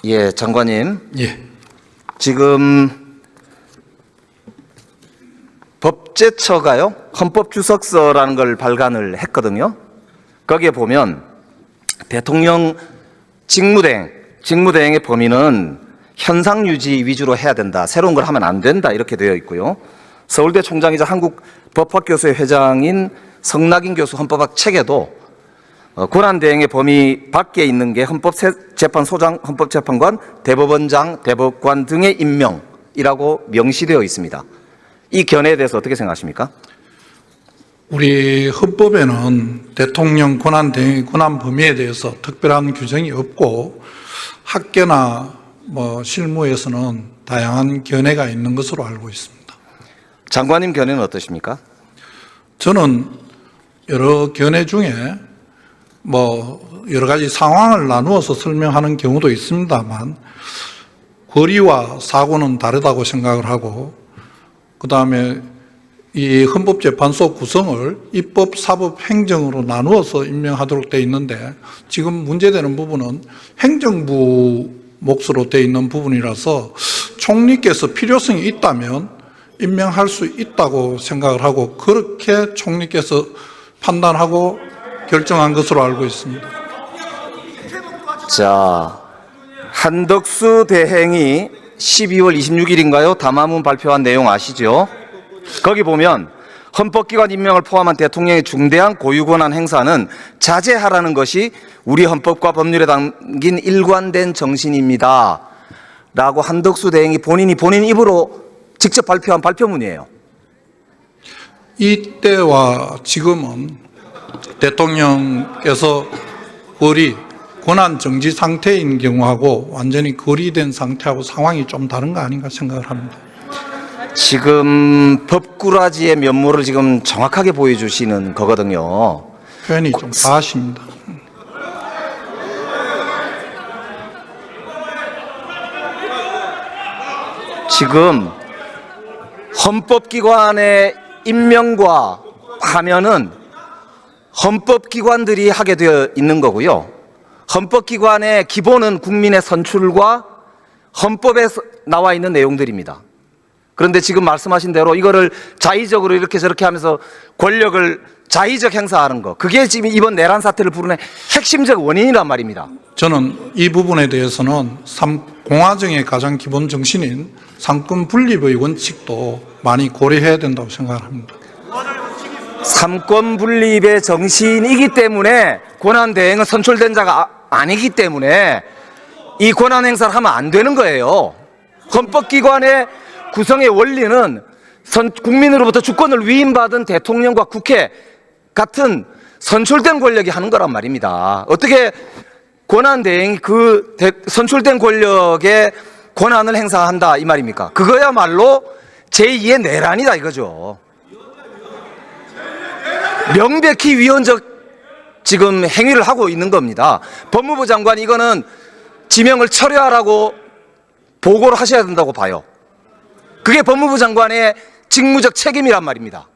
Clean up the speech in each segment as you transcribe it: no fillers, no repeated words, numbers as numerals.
예, 장관님. 예. 지금 법제처가요, 헌법주석서라는 걸 발간을 했거든요. 거기에 보면 대통령 직무대행의 범위는 현상 유지 위주로 해야 된다, 새로운 걸 하면 안 된다, 이렇게 되어 있고요. 서울대 총장이자 한국법학교수회 회장인 성낙인 교수 헌법학 책에도 권한대행의 범위 밖에 있는 게 헌법재판소장, 헌법재판관, 대법원장, 대법관 등의 임명이라고 명시되어 있습니다. 이 견해에 대해서 어떻게 생각하십니까? 우리 헌법에는 대통령 권한대행의 권한 범위에 대해서 특별한 규정이 없고 학계나 실무에서는 다양한 견해가 있는 것으로 알고 있습니다. 장관님 견해는 어떠십니까? 저는 여러 견해 중에 여러 가지 상황을 나누어서 설명하는 경우도 있습니다만 권리와 사고는 다르다고 생각을 하고, 그 다음에 이 헌법재판소 구성을 입법, 사법, 행정으로 나누어서 임명하도록 되어 있는데 지금 문제되는 부분은 행정부 몫으로 되어 있는 부분이라서 총리께서 필요성이 있다면 임명할 수 있다고 생각을 하고 그렇게 총리께서 판단하고 결정한 것으로 알고 있습니다. 자, 한덕수 대행이 12월 26일인가요? 담화문 발표한 내용 아시죠? 거기 보면 헌법기관 임명을 포함한 대통령의 중대한 고유권한 행사는 자제하라는 것이 우리 헌법과 법률에 담긴 일관된 정신입니다 라고 한덕수 대행이 본인 입으로 직접 발표한 발표문이에요. 이때와 지금은 대통령께서 권한 정지 상태인 경우하고 완전히 거리된 상태하고 상황이 좀 다른 거 아닌가 생각을 합니다. 지금 법꾸라지의 면모를 지금 정확하게 보여주시는 거거든요. 표현이 좀 과하십니다. 지금 헌법기관의 임명과 하면은 헌법기관들이 하게 되어 있는 거고요. 헌법기관의 기본은 국민의 선출과 헌법에 나와 있는 내용들입니다. 그런데 지금 말씀하신 대로 이거를 자의적으로 이렇게 저렇게 하면서 권력을 자의적 행사하는 거, 그게 지금 이번 내란 사태를 부르는 핵심적 원인이란 말입니다. 저는 이 부분에 대해서는 공화정의 가장 기본 정신인 삼권 분립의 원칙도 많이 고려해야 된다고 생각을 합니다. 삼권 분립의 정신이기 때문에 권한 대행은 선출된 자가 아니기 때문에 이 권한 행사를 하면 안 되는 거예요. 헌법기관의 구성의 원리는 국민으로부터 주권을 위임받은 대통령과 국회 같은 선출된 권력이 하는 거란 말입니다. 어떻게 권한 대행이 그 선출된 권력의 권한을 행사한다 이 말입니까? 그거야말로 제2의 내란이다 이거죠. 명백히 위헌적 지금 행위를 하고 있는 겁니다. 법무부 장관이 이거는 지명을 철회하라고 보고를 하셔야 된다고 봐요. 그게 법무부 장관의 직무적 책임이란 말입니다.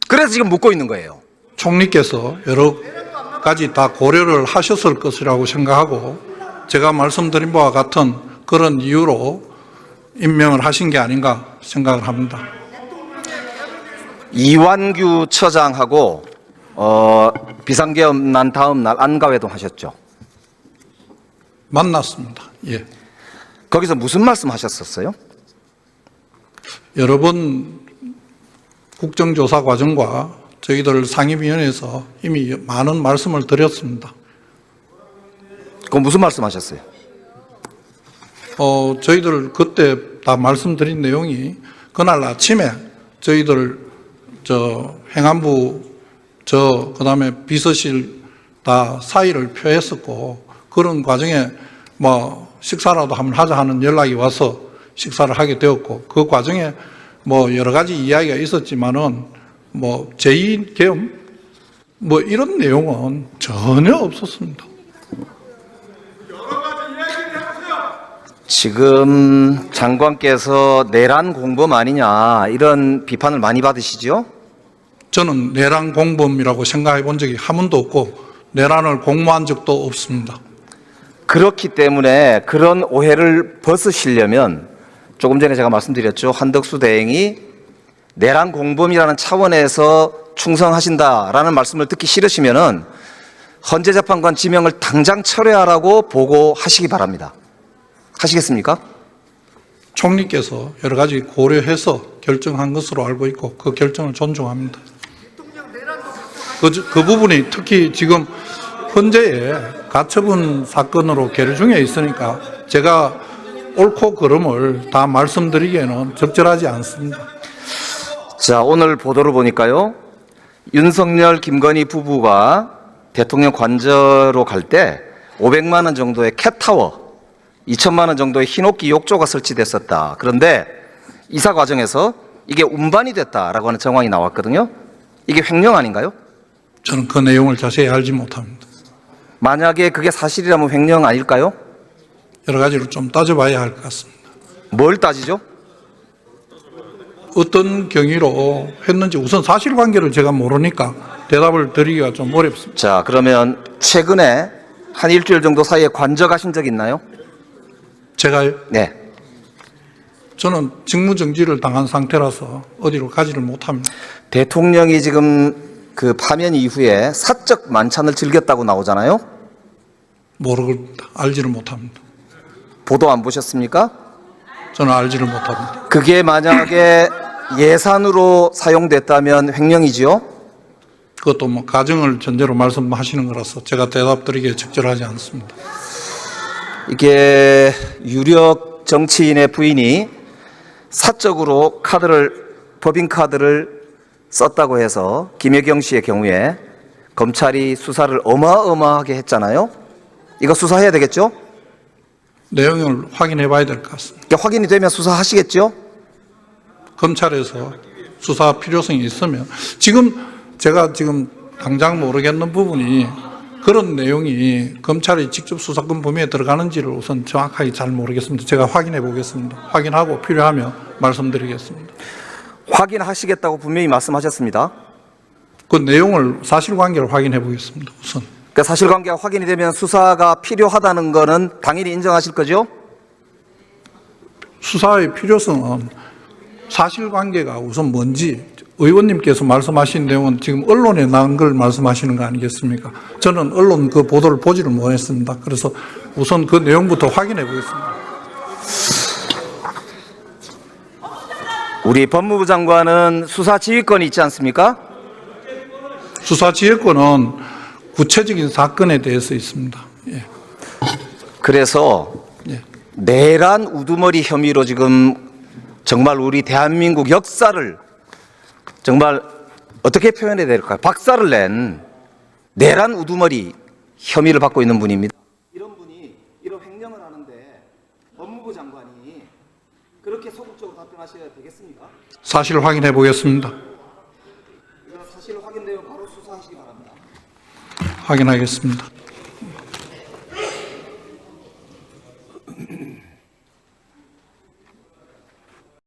그래서 지금 묻고 있는 거예요. 총리께서 여러 가지 다 고려를 하셨을 것이라고 생각하고 제가 말씀드린 바와 같은 그런 이유로 임명을 하신 게 아닌가 생각을 합니다. 이완규 처장하고 비상계엄 난 다음 날 안가회동 하셨죠? 만났습니다. 예. 거기서 무슨 말씀 하셨었어요? 여러 번 국정조사 과정과 저희들 상임위원회에서 이미 많은 말씀을 드렸습니다. 그건 무슨 말씀 하셨어요? 저희들 그때 다 말씀드린 내용이 그날 아침에 저희들 행안부 그다음에 비서실 다 사의를 표했었고 그런 과정에 식사라도 한번 하자 하는 연락이 와서 식사를 하게 되었고 그 과정에 여러 가지 이야기가 있었지만은 제2계엄 이런 내용은 전혀 없었습니다. 지금 장관께서 내란 공범 아니냐 이런 비판을 많이 받으시죠? 저는 내란 공범이라고 생각해 본 적이 한 번도 없고 내란을 공모한 적도 없습니다. 그렇기 때문에 그런 오해를 벗으시려면 조금 전에 제가 말씀드렸죠. 한덕수 대행이 내란 공범이라는 차원에서 충성하신다라는 말씀을 듣기 싫으시면은 헌재재판관 지명을 당장 철회하라고 보고하시기 바랍니다. 하시겠습니까? 총리께서 여러 가지 고려해서 결정한 것으로 알고 있고 그 결정을 존중합니다. 그 부분이 특히 지금 헌재에 가처분 사건으로 계류 중에 있으니까 제가 옳고 그름을 다 말씀드리기에는 적절하지 않습니다. 자, 오늘 보도를 보니까요. 윤석열, 김건희 부부가 대통령 관저로 갈 때 500만 원 정도의 캣타워, 2천만 원 정도의 흰옥기 욕조가 설치됐었다. 그런데 이사 과정에서 이게 운반이 됐다라고 하는 정황이 나왔거든요. 이게 횡령 아닌가요? 저는 그 내용을 자세히 알지 못합니다. 만약에 그게 사실이라면 횡령 아닐까요? 여러 가지로 좀 따져봐야 할 것 같습니다. 뭘 따지죠? 어떤 경위로 했는지 우선 사실관계를 제가 모르니까 대답을 드리기가 좀 어렵습니다. 자, 그러면 최근에 한 일주일 정도 사이에 관저 가신 적 있나요? 제가요? 네. 저는 직무정지를 당한 상태라서 어디로 가지를 못합니다. 대통령이 지금 그 파면 이후에 사적 만찬을 즐겼다고 나오잖아요. 모르겠다. 알지를 못합니다. 보도 안 보셨습니까? 저는 알지를 못합니다. 그게 만약에 예산으로 사용됐다면 횡령이지요? 그것도 뭐 가정을 전제로 말씀하시는 거라서 제가 대답드리기에 적절하지 않습니다. 이게 유력 정치인의 부인이 사적으로 법인카드를 썼다고 해서 김혜경 씨의 경우에 검찰이 수사를 어마어마하게 했잖아요. 이거 수사해야 되겠죠? 내용을 확인해 봐야 될 것 같습니다. 이게 확인이 되면 수사하시겠죠? 검찰에서 수사 필요성이 있으면 제가 지금 당장 모르겠는 부분이 그런 내용이 검찰이 직접 수사권 범위에 들어가는지를 우선 정확하게 잘 모르겠습니다. 제가 확인해 보겠습니다. 확인하고 필요하면 말씀드리겠습니다. 확인하시겠다고 분명히 말씀하셨습니다. 그 내용을 사실관계를 확인해 보겠습니다. 우선. 그러니까 사실관계가 확인이 되면 수사가 필요하다는 거는 당연히 인정하실 거죠? 수사의 필요성은 사실관계가 우선 뭔지 의원님께서 말씀하신 내용은 지금 언론에 나온 걸 말씀하시는 거 아니겠습니까? 저는 언론 그 보도를 보지를 못했습니다. 그래서 우선 그 내용부터 확인해 보겠습니다. 우리 법무부 장관은 수사 지휘권이 있지 않습니까? 수사 지휘권은 구체적인 사건에 대해서 있습니다. 예. 그래서 예. 내란 우두머리 혐의로 지금 정말 우리 대한민국 역사를 정말 어떻게 표현해야 될까요? 박살을 낸 내란 우두머리 혐의를 받고 있는 분입니다. 이런 분이 이런 횡령을 하는데 법무부 장관이 그렇게 소극적으로 답변하셔야 되겠습니까? 사실 확인해 보겠습니다. 이건 사실 확인되면 바로 수사하시기 바랍니다. 확인하겠습니다.